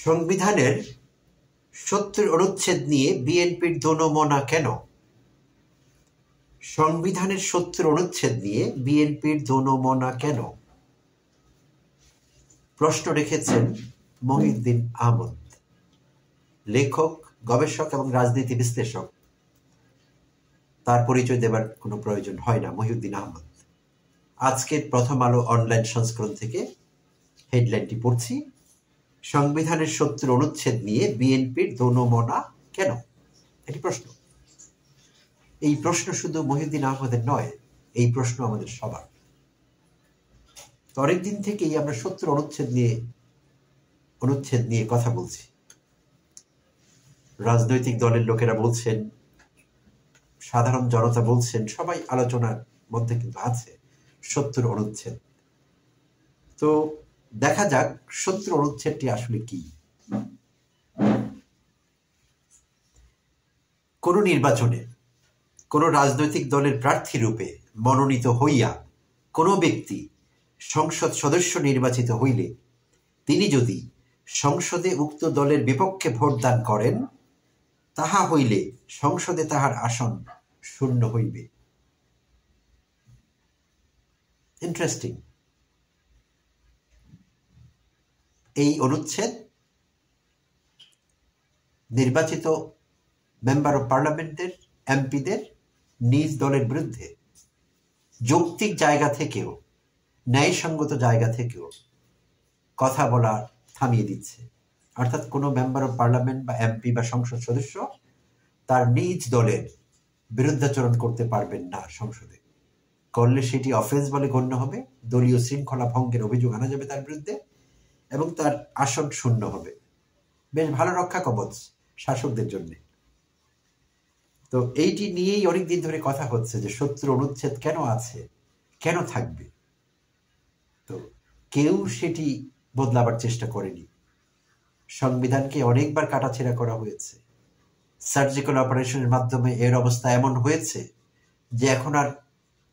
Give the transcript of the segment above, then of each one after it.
সংবিধানের ৭০ অনুচ্ছেদ নিয়ে বিএনপির দোনোমনা কেন? সংবিধানের ৭০ অনুচ্ছেদ নিয়ে বিএনপির দোনোমনা কেন? প্রশ্ন রেখেছেন মহিউদ্দিন আহমদ, লেখক, গবেষক এবং রাজনীতি বিশ্লেষক। তার পরিচয় দেবার কোনো প্রয়োজন হয় না। মহিউদ্দিন আহমদ। আজকের প্রথম আলো অনলাইন সংস্করণ থেকে হেডলাইনটি পড়ছি, সংবিধানের ৭০ অনুচ্ছেদ নিয়ে বিএনপির দোনোমনা কেন? এটি প্রশ্ন। এই প্রশ্ন শুধু মহিউদ্দিন আহমদের নয়, এই প্রশ্ন আমাদের সবার। তো অনেকদিন থেকেই আমরা ৭০ অনুচ্ছেদ নিয়ে কথা বলছি। রাজনৈতিক দলের লোকেরা বলছেন, সাধারণ জনতা বলছেন, সবাই আলোচনার মধ্যে কিন্তু আছে ৭০ অনুচ্ছেদ। তো দেখা যাক ৭০ অনুচ্ছেদটি আসলে কি। কোন নির্বাচনে কোন রাজনৈতিক দলের প্রার্থী রূপে মনোনীত হইয়া কোন ব্যক্তি সংসদ সদস্য নির্বাচিত হইলে তিনি যদি সংসদে উক্ত দলের বিপক্ষে ভোটদান করেন, তাহা হইলে সংসদে তাহার আসন শূন্য হইবে। ইন্টারেস্টিং। এই অনুচ্ছেদ নির্বাচিত মেম্বার অব পার্লামেন্টের এমপিদের নিজ দলের বিরুদ্ধে যৌক্তিক জায়গা থেকেও, ন্যায়সঙ্গত জায়গা থেকেও কথা বলা থামিয়ে দিচ্ছে। অর্থাৎ কোনো মেম্বার অব পার্লামেন্ট বা এমপি বা সংসদ সদস্য তার নিজ দলের বিরুদ্ধাচরণ করতে পারবেন না সংসদে। করলে সেটি অফেন্স বলে গণ্য হবে, দলীয় শৃঙ্খলা ভঙ্গের অভিযোগ আনা যাবে তার বিরুদ্ধে এবং তার আসন শূন্য হবে। বেশ ভালো রক্ষা কবচ শাসকদের জন্য। তো এইটি নিয়েই অনেকদিন ধরে কথা হচ্ছে যে ৭০ অনুচ্ছেদ কেন আছে, কেন থাকবে। তো কেউ সেটি বদলাবার চেষ্টা করেনি। সংবিধানকে অনেকবার কাটাছেঁড়া করা হয়েছে। সার্জিক্যাল অপারেশনের মাধ্যমে এর অবস্থা এমন হয়েছে যে এখন আর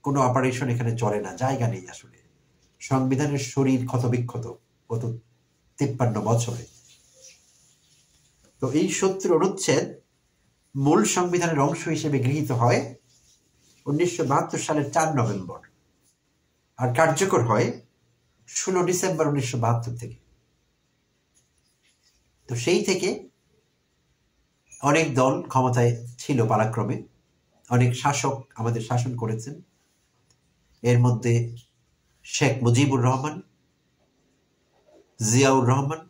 কোনো অপারেশন এখানে চলে না, জায়গা নেই আসলে। সংবিধানের শরীর ক্ষতবিক্ষত গত ৫৩ বছরে। তো এই ৭০ অনুচ্ছেদ মূল সংবিধানের অংশ হিসেবে গৃহীত হয় ১৯৭২ সালের ৪ নভেম্বর আর কার্যকর হয় ১৬ ডিসেম্বর ১৯৭২ থেকে। তো সেই থেকে অনেক দল ক্ষমতায় ছিল পালাক্রমে, অনেক শাসক আমাদের শাসন করেছেন। এর মধ্যে শেখ মুজিবুর রহমান, জিয়াউর রহমান,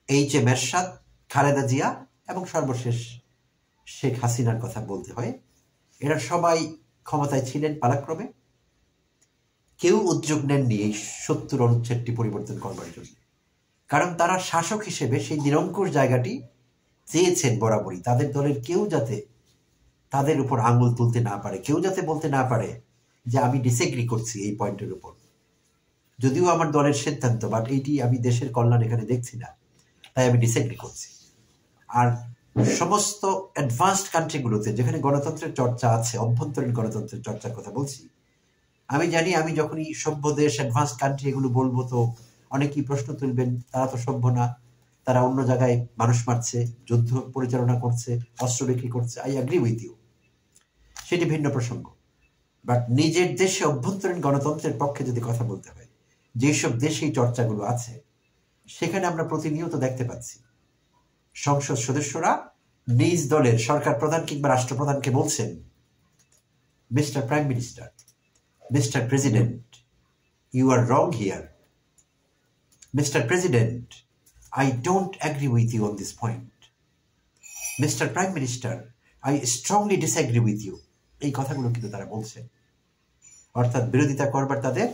এইচ.এম. এরশাদ, খালেদা জিয়া এবং সর্বশেষ শেখ হাসিনার কথা বলতে হয়। এরা সবাই ক্ষমতায় ছিলেন পালাক্রমে। কেউ উদ্যোগ নেননি এই ৭০ অনুচ্ছেদটি পরিবর্তন করবার জন্য, কারণ তারা শাসক হিসেবে সেই নিরঙ্কুশ জায়গাটি চেয়েছেন বরাবরই। তাদের দলের কেউ যাতে তাদের উপর আঙুল তুলতে না পারে, কেউ যাতে বলতে না পারে যে আমি ডিসএগ্রি করছি এই পয়েন্টের উপর, যদিও আমার দলের সিদ্ধান্ত, বাট এইটি আমি দেশের কল্যাণ এখানে দেখছি না, তাই আমি ডিসএগ্রি করছি। আর সমস্ত অ্যাডভান্সড কান্ট্রিগুলোতে যেখানে গণতন্ত্রের চর্চা আছে, অভ্যন্তরীণ গণতন্ত্রের চর্চার কথা বলছি, আমি জানি আমি যখনই সভ্য দেশ, অ্যাডভান্সড কান্ট্রি এগুলো বলবো তো অনেকেই প্রশ্ন তুলবেন, তারা তো সভ্য না, তারা অন্য জায়গায় মানুষ মারছে, যুদ্ধ পরিচালনা করছে, অস্ত্র বিক্রি করছে। আই অ্যাগ্রি উইথ ইউ, সেটি ভিন্ন প্রসঙ্গ। বাট নিজের দেশে অভ্যন্তরীণ গণতন্ত্রের পক্ষে যদি কথা বলতে হয়, যেসব দেশে এই চর্চাগুলো আছে, সেখানে আমরা প্রতিনিয়ত দেখতে পাচ্ছি সংসদ সদস্যরা নিজ দলের সরকার প্রধান কিংবা রাষ্ট্রপ্রধানকে বলছেন, mister prime minister, mister president, you are wrong here. Mister president, I don't agree with you on this point. Mr. Prime Minister, I strongly disagree with you. এই কথাগুলো কিন্তু তারা বলছেন। অর্থাৎ বিরোধিতা করবার তাদের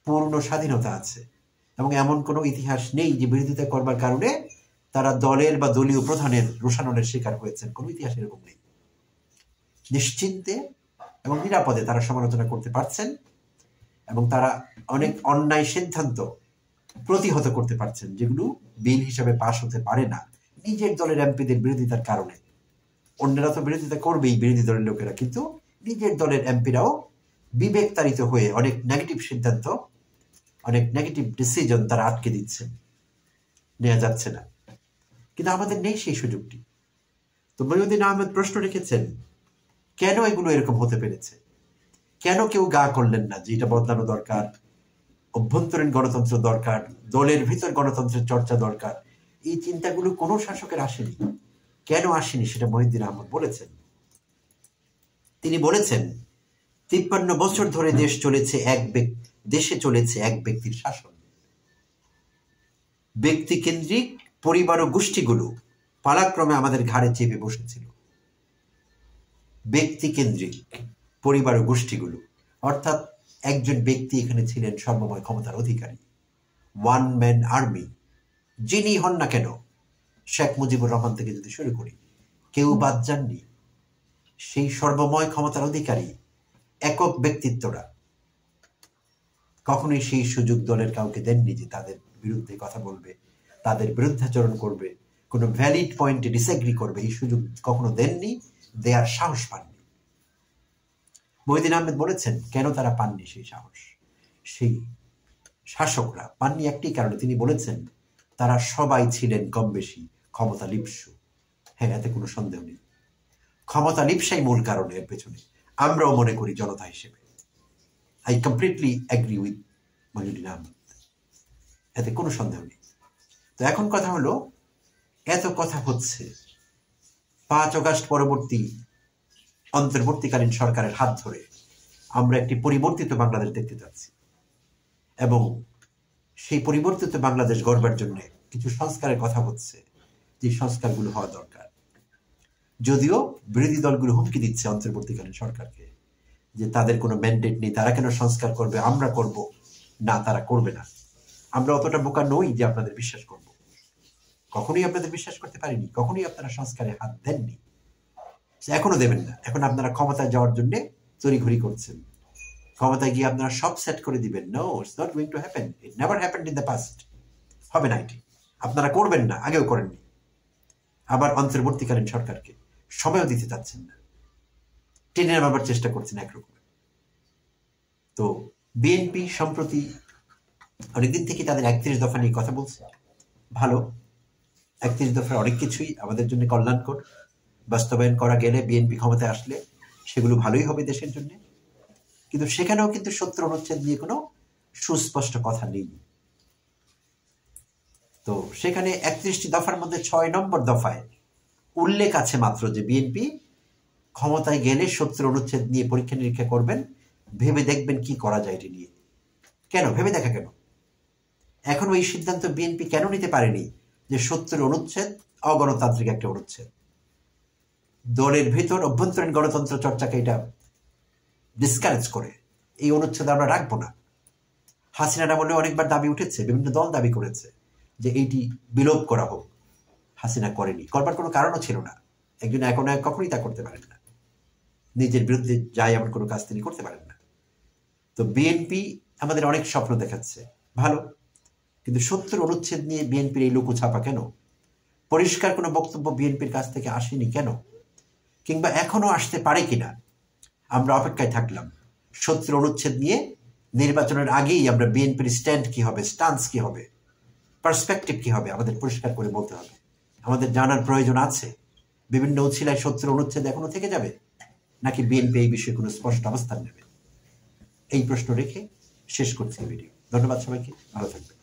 পূর্ণ স্বাধীনতা আছে এবং এমন কোনো ইতিহাস নেই যে বিরোধিতা করবার কারণে তারা দলের বা দলীয় প্রধানের রোষানলের শিকার হয়েছেন। কোনো ইতিহাস এরকম নেই। নিশ্চিন্তে এবং নিরাপদে তারা সমালোচনা করতে পারছেন এবং তারা অনেক অন্যায় সিদ্ধান্ত প্রতিহত করতে পারছেন, যেগুলো বিল হিসাবে পাশ হতে পারে না নিজের দলের এমপিদের বিরোধিতার কারণে। অন্যরা তো বিরোধিতা করবেই, বিরোধী দলের লোকেরা, কিন্তু নিজের দলের এমপিরাও বিবেক তাড়িত হয়ে অনেক নেগেটিভ সিদ্ধান্ত, অনেক নেগেটিভ ডিসিশন তারা আটকে দিচ্ছেন। নেওয়া যাচ্ছে না, কিন্তু আমাদের নেই সেই সুযোগটি। তো মহিউদ্দিন আহমেদ প্রশ্ন রেখেছেন, কেন এগুলো এরকম হতে পেরেছে? কেন কেউ গা করলেন না যে এটা বদলানো দরকার, অভ্যন্তরীণ গণতন্ত্র দরকার, দলের ভিতর গণতন্ত্রের চর্চা দরকার? এই চিন্তাগুলো কোনো শাসকের আসেনি। কেন আসেনি সেটা মহিউদ্দিন আহমেদ বলেছেন। তিনি বলেছেন, 53 বছর ধরে দেশে চলেছে এক ব্যক্তির শাসন। ব্যক্তিকেন্দ্রিক পরিবার ও গোষ্ঠীগুলো পালাক্রমে আমাদের ঘাড়ে চেপে বসেছিল। ব্যক্তিকেন্দ্রিক পরিবার ও গোষ্ঠীগুলো অর্থাৎ একজন ব্যক্তি এখানে ছিলেন সর্বময় ক্ষমতার অধিকারী, ওয়ান ম্যান আর্মি। যিনি হন না কেন, শেখ মুজিবুর রহমান থেকে যদি শুরু করি, কেউ বাদ যাননি। সেই সর্বময় ক্ষমতার অধিকারী একক ব্যক্তিত্বরা কখনোই সেই সুযোগ দলের কাউকে দেননি যে তাদের বিরুদ্ধে কথা বলবে, তাদের বিরুদ্ধাচরণ করবে, কোনো ভ্যালিড পয়েন্টে ডিসএগ্রি করবে। এই সুযোগ কখনো দেননি, দেয়ার সাহস পাননি। মহিউদ্দিন আহমেদ বলেছেন কেন তারা পাননি সেই সাহস। সেই শাসকরা পাননি একটি কারণে। তিনি বলেছেন তারা সবাই ছিলেন কম বেশি ক্ষমতা লিপ্সু। হ্যাঁ, এতে কোনো সন্দেহ নেই। ক্ষমতা লিপ্সাই মূল কারণ এর পেছনে, আমরাও মনে করি জনতা হিসেবে। I completely agree with Mohiuddin Ahmed, এতে কোনো সন্দেহ নেই। তো এখন কথা হলো, এত কথা হচ্ছে, 5 আগস্ট পরবর্তী অন্তর্বর্তীকালীন সরকারের হাত ধরে আমরা একটি পরিবর্তিত বাংলাদেশ দেখতে যাচ্ছি, এবং সেই পরিবর্তিত বাংলাদেশ গড়বার জন্য কিছু সংস্কারের কথা হচ্ছে, যে সংস্কারগুলো হওয়া দরকার। যদিও বিরোধী দলগুলো হুমকি দিচ্ছে অন্তর্বর্তীকালীন সরকারকে যে তাদের কোনো ম্যান্ডেট নেই, তারা কেন সংস্কার করবে, আমরা করব না, তারা করবে না। আমরা অতটা বোকা নই যে আপনাদের বিশ্বাস করব। কখনোই আপনাদের বিশ্বাস করতে পারিনি, কখনোই আপনারা সংস্কারে হাত দেননি, এখনো দেবেন না। এখন আপনারা ক্ষমতায় যাওয়ার জন্য তড়িঘড়ি করছেন, ক্ষমতায় গিয়ে আপনারা সব সেট করে দিবেন। No, it's not going to happen. It never happened in the past. হবে না এটি, আপনারা করবেন না, আগেও করেননি। আবার অন্তর্বর্তীকালীন সরকারকে সময়ও দিতে চাচ্ছেন না, টেনে নামাবার চেষ্টা করছেন একরকম। তো বিএনপি সম্প্রতি অনেকদিন থেকে তাদের 31 দফা নিয়ে কথা বলছে। ভালো, 31 দফার অনেক কিছুই আমাদের জন্য কল্যাণকর। বাস্তবায়ন করা গেলে, বিএনপি ক্ষমতায় আসলে সেগুলো ভালোই হবে দেশের জন্য। কিন্তু সেখানেও কিন্তু 70 অনুচ্ছেদ নিয়ে কোনো সুস্পষ্ট কথা নেই। তো সেখানে 31টি দফার মধ্যে 6 নম্বর দফায় উল্লেখ আছে মাত্র যে বিএনপি ক্ষমতায় গেলে 70 অনুচ্ছেদ নিয়ে পরীক্ষা নিরীক্ষা করবেন, ভেবে দেখবেন কি করা যায় এটি নিয়ে। কেন ভেবে দেখা কেন? এখনো এই সিদ্ধান্ত বিএনপি কেন নিতে পারেনি যে 70 অনুচ্ছেদ অগণতান্ত্রিক একটা অনুচ্ছেদ, দলের ভিতর অভ্যন্তরীণ গণতন্ত্র চর্চাকে এটা ডিসকারেজ করে, এই অনুচ্ছেদ আমরা রাখবো না। হাসিনার আমলে অনেকবার দাবি উঠেছে, বিভিন্ন দল দাবি করেছে যে এইটি বিলোপ করা হোক। হাসিনা করেনি, করবার কোনো কারণও ছিল না। একজন একনায়ক কখনোই তা করতে পারেন না, নিজের বিরুদ্ধে যায় এমন কোনো কাজ তিনি করতে পারেন না। তো বিএনপি আমাদের অনেক স্বপ্ন দেখাচ্ছে, ভালো, কিন্তু 70 অনুচ্ছেদ নিয়ে বিএনপির এই লুকু ছাপা কেন? পরিষ্কার কোনো বক্তব্য বিএনপির কাছ থেকে আসেনি কেন? কিংবা এখনো আসতে পারে কিনা আমরা অপেক্ষায় থাকলাম। 70 অনুচ্ছেদ নিয়ে নির্বাচনের আগেই আমরা বিএনপির স্ট্যান্ড কি হবে, স্টান্স কি হবে, পার্সপেক্টিভ কি হবে, আমাদের পরিষ্কার করে বলতে হবে। আমাদের জানার প্রয়োজন আছে বিভিন্ন উছিলায় 70 অনুচ্ছেদ এখনো থেকে যাবে, নাকি বিএনপি এই বিষয়ে কোনো স্পষ্ট অবস্থান নেবে? এই প্রশ্ন রেখে শেষ করছি ভিডিও। ধন্যবাদ সবাইকে, ভালো থাকবেন।